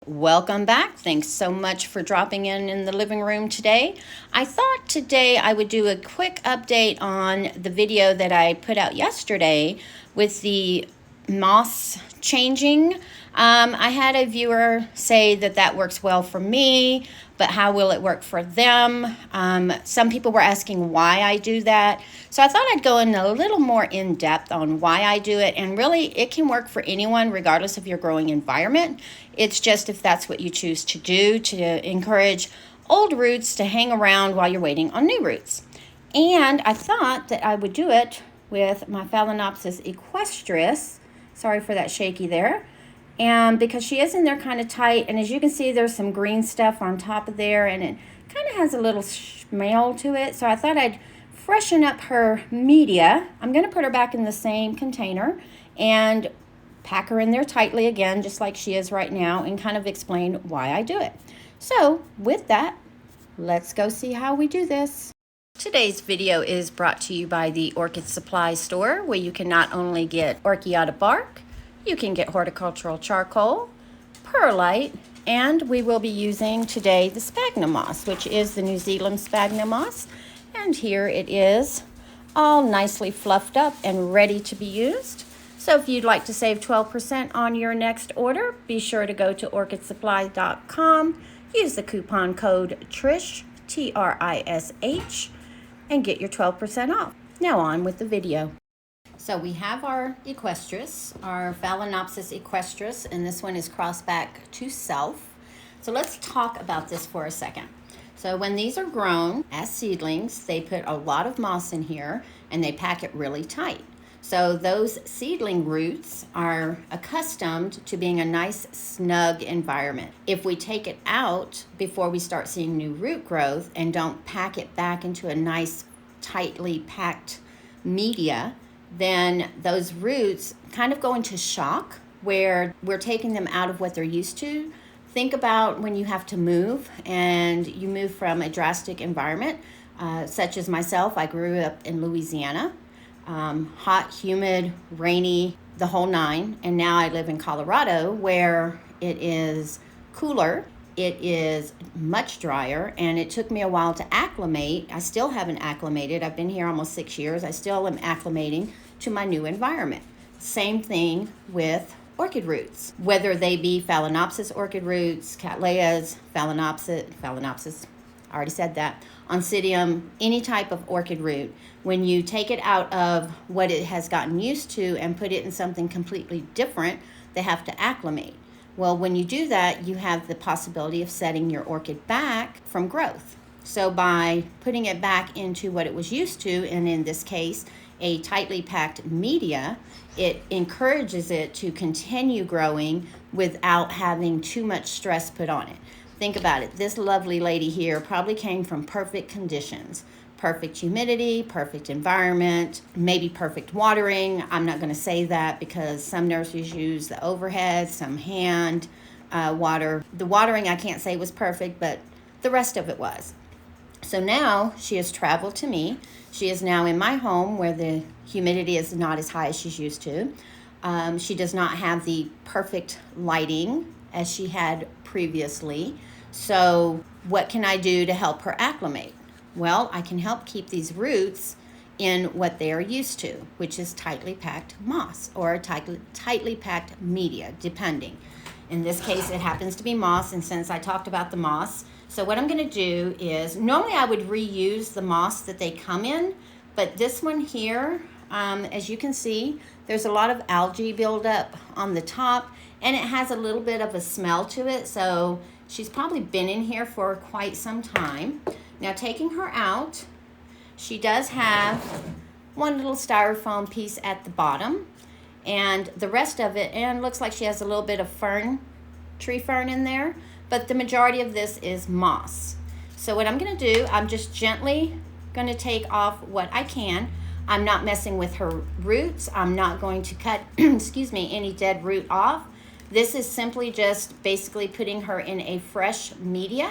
Welcome back. Thanks so much for dropping in the living room today. I thought today I would do a quick update on the video that I put out yesterday with the moss changing. I had a viewer say that works well for me, but how will it work for them? Some people were asking why I do that. So I thought I'd go in a little more in depth on why I do it. And really, it can work for anyone, regardless of your growing environment. It's just if that's what you choose to do, to encourage old roots to hang around while you're waiting on new roots. And I thought that I would do it with my Phalaenopsis equestris. Sorry for that shaky there. And because she is in there kind of tight, and as you can see, there's some green stuff on top of there, and it kind of has a little smell to it. So I thought I'd freshen up her media. I'm going to put her back in the same container and pack her in there tightly again, just like she is right now, and kind of explain why I do it. So with that, let's go see how we do this. Today's video is brought to you by the Orchid Supply Store, where you can not only get orchiata bark, you can get horticultural charcoal, perlite, and we will be using today the sphagnum moss, which is the New Zealand sphagnum moss. And here it is, all nicely fluffed up and ready to be used. So if you'd like to save 12% on your next order, be sure to go to orchidsupply.com, use the coupon code TRISH, T-R-I-S-H, and get your 12% off. Now on with the video. So we have our Equestris, our Phalaenopsis equestris, and this one is crossed back to self. So let's talk about this for a second. So when these are grown as seedlings, they put a lot of moss in here and they pack it really tight. So those seedling roots are accustomed to being a nice, snug environment. If we take it out before we start seeing new root growth and don't pack it back into a nice, tightly packed media, then those roots kind of go into shock where we're taking them out of what they're used to. Think about when you have to move and you move from a drastic environment, such as myself. I grew up in Louisiana, hot, humid, rainy, the whole nine. And now I live in Colorado where it is cooler. It is much drier, and it took me a while to acclimate. I still haven't acclimated. I've been here almost 6 years. I still am acclimating to my new environment. Same thing with orchid roots, whether they be Phalaenopsis orchid roots, Cattleyas, Phalaenopsis, I already said that, Oncidium, any type of orchid root. When you take it out of what it has gotten used to and put it in something completely different, they have to acclimate. Well, when you do that, you have the possibility of setting your orchid back from growth. So by putting it back into what it was used to, and in this case, a tightly packed media, it encourages it to continue growing without having too much stress put on it. Think about it. This lovely lady here probably came from perfect conditions. Perfect humidity, perfect environment, maybe perfect watering. I'm not going to say that because some nurseries use the overhead, some hand water. The watering I can't say was perfect, but the rest of it was. So now she has traveled to me. She is now in my home where the humidity is not as high as she's used to. She does not have the perfect lighting as she had previously. So what can I do to help her acclimate? Well, I can help keep these roots in what they are used to, which is tightly packed moss or tightly packed media, depending. In this case, it happens to be moss, and since I talked about the moss, so what I'm going to do is, normally I would reuse the moss that they come in, but this one here, as you can see, there's a lot of algae buildup on the top, and it has a little bit of a smell to it, so she's probably been in here for quite some time. Now, taking her out, she does have one little styrofoam piece at the bottom, and the rest of it, and looks like she has a little bit of tree fern in there, but the majority of this is moss. So what I'm going to do, I'm just gently going to take off what I can. I'm not messing with her roots. I'm not going to cut, any dead root off. This is simply just basically putting her in a fresh media,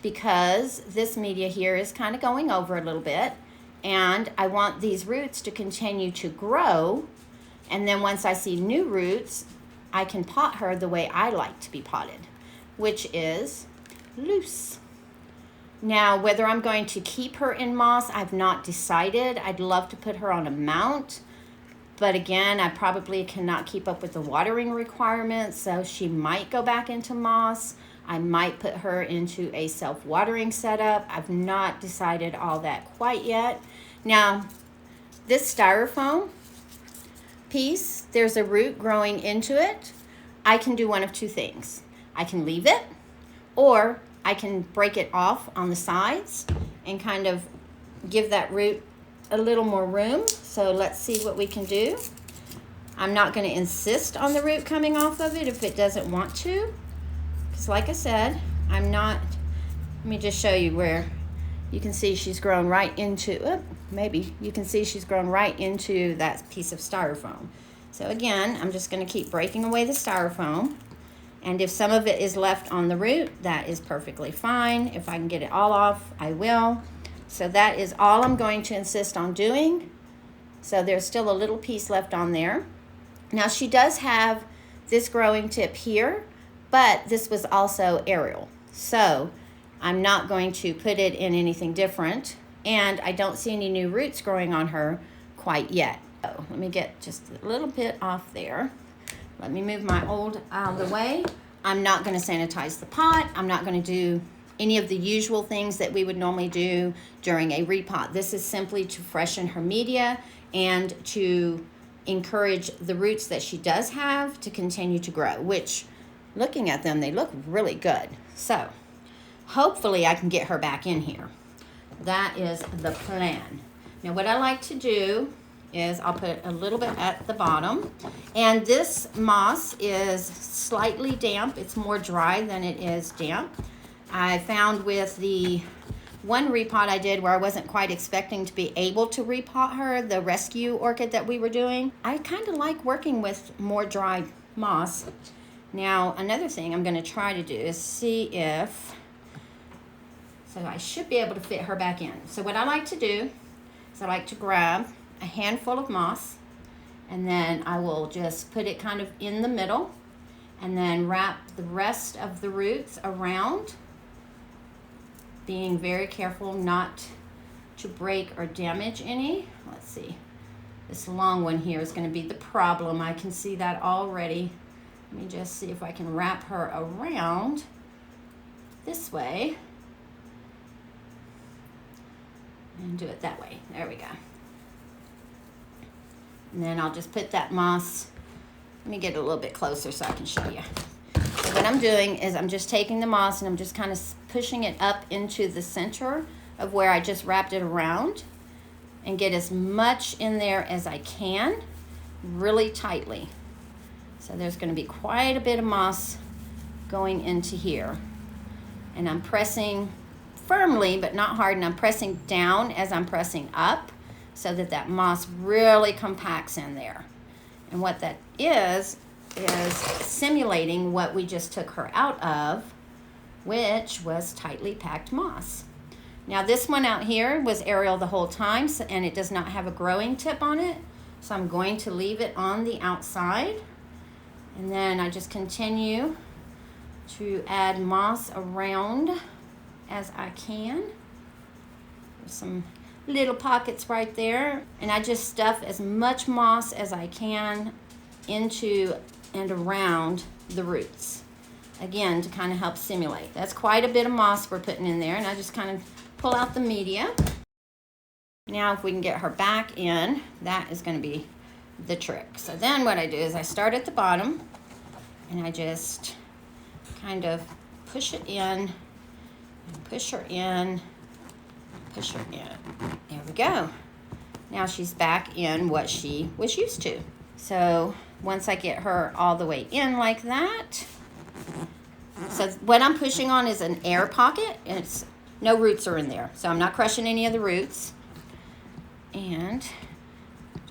because this media here is kind of going over a little bit, and I want these roots to continue to grow. And then once I see new roots, I can pot her the way I like to be potted, which is loose. Now, whether I'm going to keep her in moss, I've not decided. I'd love to put her on a mount, but again, I probably cannot keep up with the watering requirements, so she might go back into moss. I might put her into a self-watering setup. I've not decided all that quite yet. Now, this styrofoam piece, there's a root growing into it. I can do one of two things. I can leave it, or I can break it off on the sides and kind of give that root a little more room. So let's see what we can do. I'm not going to insist on the root coming off of it if it doesn't want to, because like I said, I'm not. Let me just show you where you can see she's grown right into, maybe you can see she's grown right into that piece of styrofoam. So again, I'm just going to keep breaking away the styrofoam. And if some of it is left on the root, that is perfectly fine. If I can get it all off, I will. So that is all I'm going to insist on doing. So there's still a little piece left on there. Now she does have this growing tip here, but this was also aerial. So I'm not going to put it in anything different. And I don't see any new roots growing on her quite yet. So let me get just a little bit off there. Let me move my old out of the way. I'm not going to sanitize the pot. I'm not going to do any of the usual things that we would normally do during a repot. This is simply to freshen her media and to encourage the roots that she does have to continue to grow, which, looking at them, they look really good. So hopefully I can get her back in here. That is the plan. Now what I like to do is I'll put a little bit at the bottom, and this moss is slightly damp. It's more dry than it is damp. I found with the one repot I did where I wasn't quite expecting to be able to repot her, the rescue orchid that we were doing, I kind of like working with more dry moss. Now another thing I'm going to try to do is see if, so I should be able to fit her back in. So what I like to do is I like to grab a handful of moss, and then I will just put it kind of in the middle and then wrap the rest of the roots around, being very careful not to break or damage any. Let's see, this long one here is going to be the problem. I can see that already. Let me just see if I can wrap her around this way and do it that way. There we go. And then I'll just put that moss, let me get it a little bit closer so I can show you. So what I'm doing is I'm just taking the moss and I'm just kind of pushing it up into the center of where I just wrapped it around, and get as much in there as I can, really tightly. So there's going to be quite a bit of moss going into here. And I'm pressing firmly, but not hard, and I'm pressing down as I'm pressing up, so that that moss really compacts in there. And what that is simulating what we just took her out of, which was tightly packed moss. Now this one out here was aerial the whole time, and it does not have a growing tip on it. So I'm going to leave it on the outside. And then I just continue to add moss around as I can. There's some little pockets right there, and I just stuff as much moss as I can into and around the roots, again to kind of help simulate. That's quite a bit of moss we're putting in there, and I just kind of pull out the media. Now if we can get her back in, that is going to be the trick. So then what I do is I start at the bottom and I just kind of push it in and push her in, push her in. There we go. Now she's back in what she was used to. So once I get her all the way in like that, so what I'm pushing on is an air pocket, and it's no roots are in there, so I'm not crushing any of the roots. And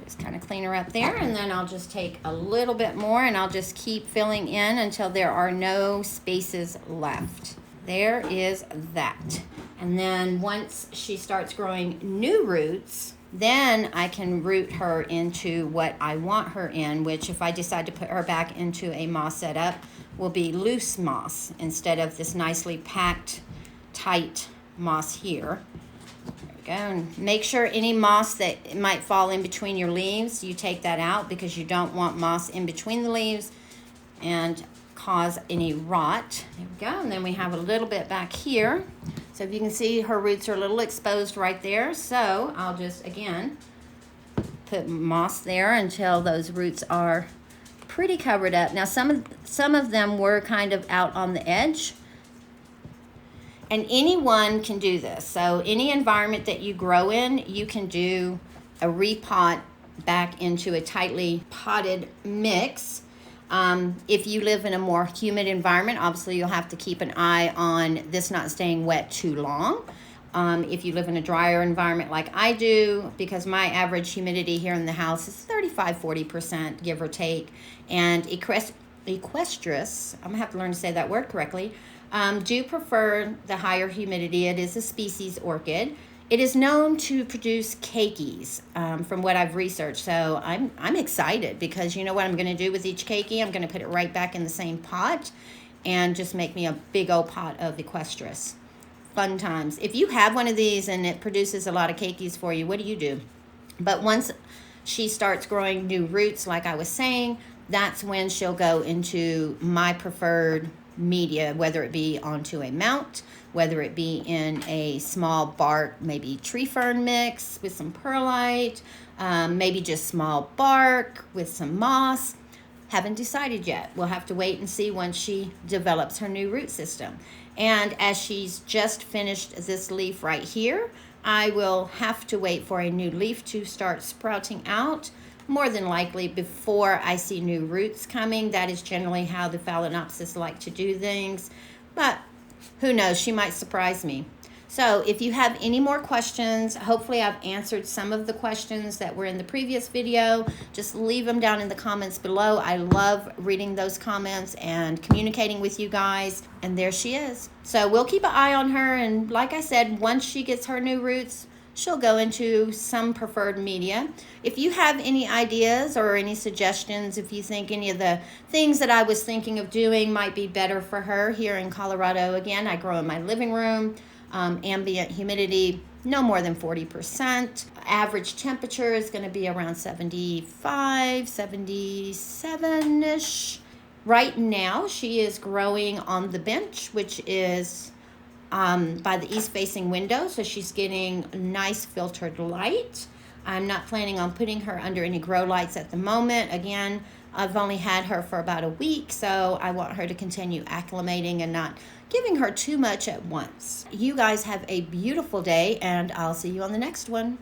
just kind of clean her up there, and then I'll just take a little bit more and I'll just keep filling in until there are no spaces left. There is that. And then once she starts growing new roots, Then I can root her into what I want her in, which if I decide to put her back into a moss setup, will be loose moss instead of this nicely packed, tight moss here. There we go. And make sure any moss that might fall in between your leaves, you take that out because you don't want moss in between the leaves and cause any rot. There we go. And then we have a little bit back here. So if you can see, her roots are a little exposed right there. So I'll just, again, put moss there until those roots are pretty covered up. Now some of them were kind of out on the edge. And anyone can do this. So any environment that you grow in, you can do a repot back into a tightly potted mix. If you live in a more humid environment, obviously you'll have to keep an eye on this not staying wet too long. If you live in a drier environment like I do, because my average humidity here in the house is 35–40%, give or take, and Equestris, I'm gonna have to learn to say that word correctly, do prefer the higher humidity. It is a species orchid. It is known to produce cakeys, from what I've researched. So I'm excited because you know what I'm going to do with each cakey? I'm going to put it right back in the same pot and just make me a big old pot of Equestris. Fun times. If you have one of these and it produces a lot of cakeys for you, what do? But once she starts growing new roots, like I was saying, that's when she'll go into my preferred media, whether it be onto a mount, whether it be in a small bark, maybe tree fern mix with some perlite, maybe just small bark with some moss. Haven't decided yet. We'll have to wait and see once she develops her new root system. And as she's just finished this leaf right here, I will have to wait for a new leaf to start sprouting out, more than likely before I see new roots coming. That is generally how the Phalaenopsis like to do things, but who knows, she might surprise me. So if you have any more questions, hopefully I've answered some of the questions that were in the previous video. Just leave them down in the comments below. I love reading those comments and communicating with you guys. And there she is. So we'll keep an eye on her. And like I said, once she gets her new roots, she'll go into some preferred media. If you have any ideas or any suggestions, if you think any of the things that I was thinking of doing might be better for her here in Colorado, again, I grow in my living room. Ambient humidity, no more than 40%. Average temperature is going to be around 75, 77-ish. Right now, she is growing on the bench, which is by the east-facing window, so she's getting nice filtered light. I'm not planning on putting her under any grow lights at the moment. Again, I've only had her for about a week, so I want her to continue acclimating and not giving her too much at once. You guys have a beautiful day, and I'll see you on the next one.